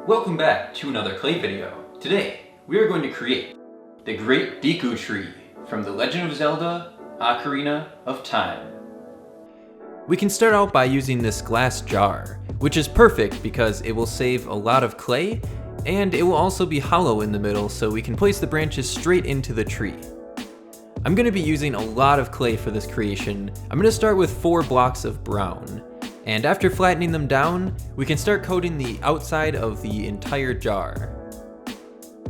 Welcome back to another clay video. Today, we are going to create the Great Deku Tree from The Legend of Zelda, Ocarina of Time. We can start out by using this glass jar, which is perfect because it will save a lot of clay, and it will also be hollow in the middle so we can place the branches straight into the tree. I'm going to be using a lot of clay for this creation. I'm going to start with 4 blocks of brown. And after flattening them down, we can start coating the outside of the entire jar.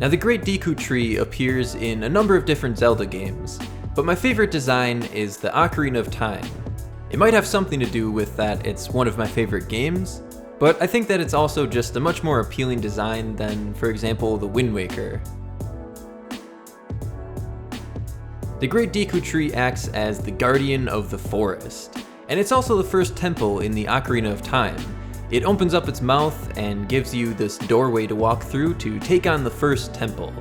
Now the Great Deku Tree appears in a number of different Zelda games, but my favorite design is the Ocarina of Time. It might have something to do with that it's one of my favorite games, but I think that it's also just a much more appealing design than, for example, the Wind Waker. The Great Deku Tree acts as the guardian of the forest. And it's also the first temple in the Ocarina of Time. It opens up its mouth and gives you this doorway to walk through to take on the first temple.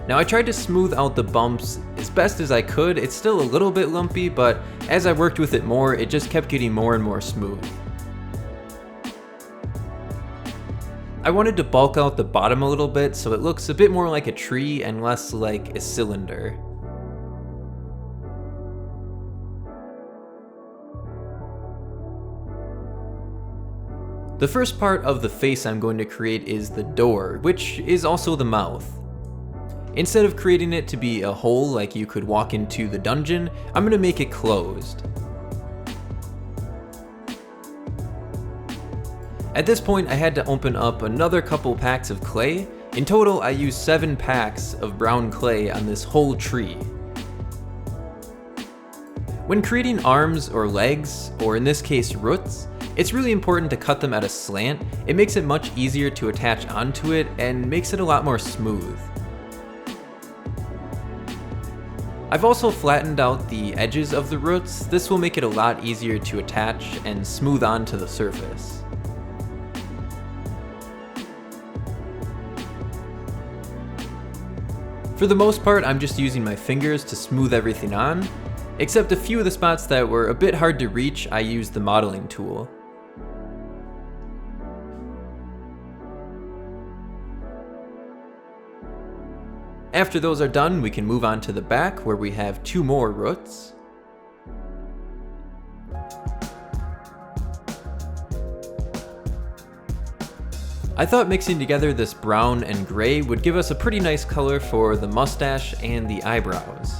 Now I tried to smooth out the bumps as best as I could. It's still a little bit lumpy, but as I worked with it more, it just kept getting more and more smooth. I wanted to bulk out the bottom a little bit so it looks a bit more like a tree and less like a cylinder. The first part of the face I'm going to create is the door, which is also the mouth. Instead of creating it to be a hole like you could walk into the dungeon, I'm going to make it closed. At this point, I had to open up another couple packs of clay. In total, I used 7 packs of brown clay on this whole tree. When creating arms or legs, or in this case roots, it's really important to cut them at a slant. It makes it much easier to attach onto it and makes it a lot more smooth. I've also flattened out the edges of the roots. This will make it a lot easier to attach and smooth onto the surface. For the most part, I'm just using my fingers to smooth everything on, except a few of the spots that were a bit hard to reach, I used the modeling tool. After those are done, we can move on to the back where we have 2 more roots. I thought mixing together this brown and gray would give us a pretty nice color for the mustache and the eyebrows.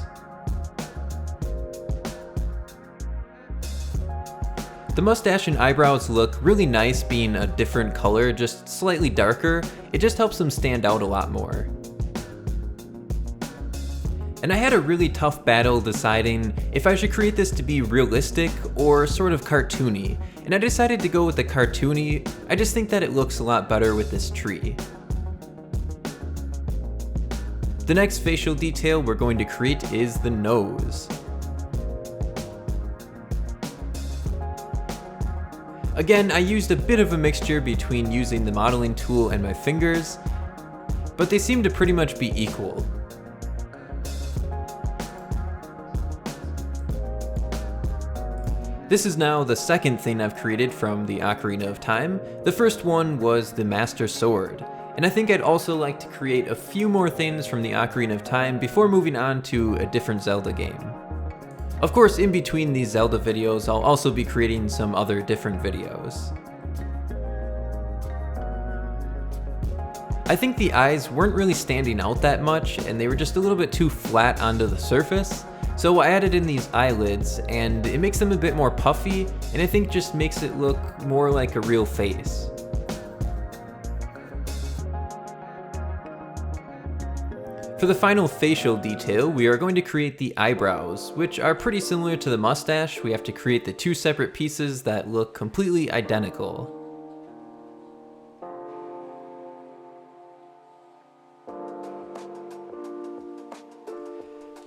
The mustache and eyebrows look really nice being a different color, just slightly darker. It just helps them stand out a lot more. And I had a really tough battle deciding if I should create this to be realistic or sort of cartoony. And I decided to go with the cartoony. I just think that it looks a lot better with this tree. The next facial detail we're going to create is the nose. Again, I used a bit of a mixture between using the modeling tool and my fingers, but they seem to pretty much be equal. This is now the second thing I've created from the Ocarina of Time. The first one was the Master Sword, and I think I'd also like to create a few more things from the Ocarina of Time before moving on to a different Zelda game. Of course, in between these Zelda videos, I'll also be creating some other different videos. I think the eyes weren't really standing out that much, and they were just a little bit too flat onto the surface. So I added in these eyelids, and it makes them a bit more puffy, and I think just makes it look more like a real face. For the final facial detail, we are going to create the eyebrows, which are pretty similar to the mustache. We have to create the 2 separate pieces that look completely identical.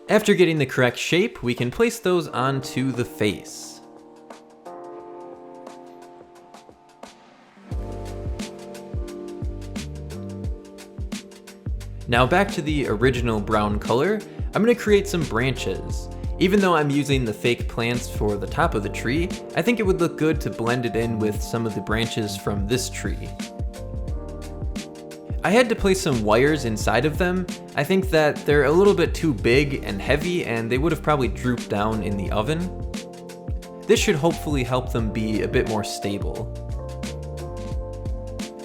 After getting the correct shape, we can place those onto the face. Now back to the original brown color, I'm going to create some branches. Even though I'm using the fake plants for the top of the tree, I think it would look good to blend it in with some of the branches from this tree. I had to place some wires inside of them. I think that they're a little bit too big and heavy and they would have probably drooped down in the oven. This should hopefully help them be a bit more stable.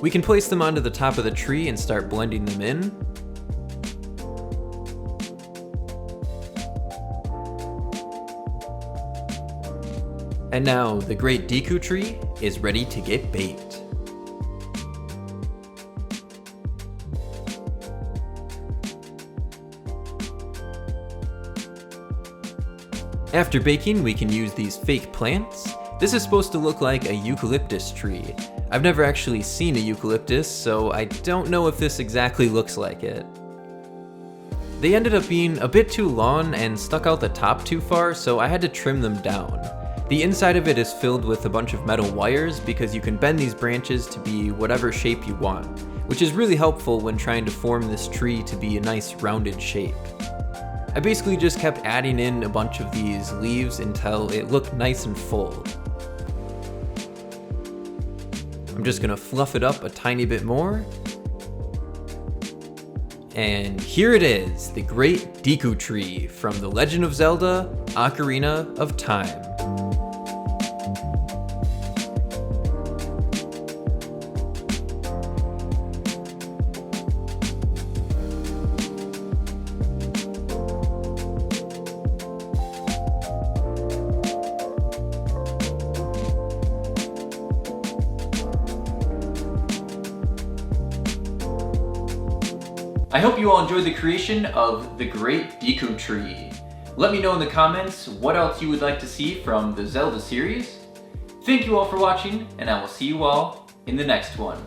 We can place them onto the top of the tree and start blending them in. And now the great Deku tree is ready to get baked. After baking, we can use these fake plants. This is supposed to look like a eucalyptus tree. I've never actually seen a eucalyptus, so I don't know if this exactly looks like it. They ended up being a bit too long and stuck out the top too far, so I had to trim them down. The inside of it is filled with a bunch of metal wires because you can bend these branches to be whatever shape you want, which is really helpful when trying to form this tree to be a nice rounded shape. I basically just kept adding in a bunch of these leaves until it looked nice and full. I'm just gonna fluff it up a tiny bit more. And here it is, the great Deku tree from The Legend of Zelda: Ocarina of Time. I hope you all enjoyed the creation of the great Deku tree. Let me know in the comments what else you would like to see from the Zelda series. Thank you all for watching, and I will see you all in the next one.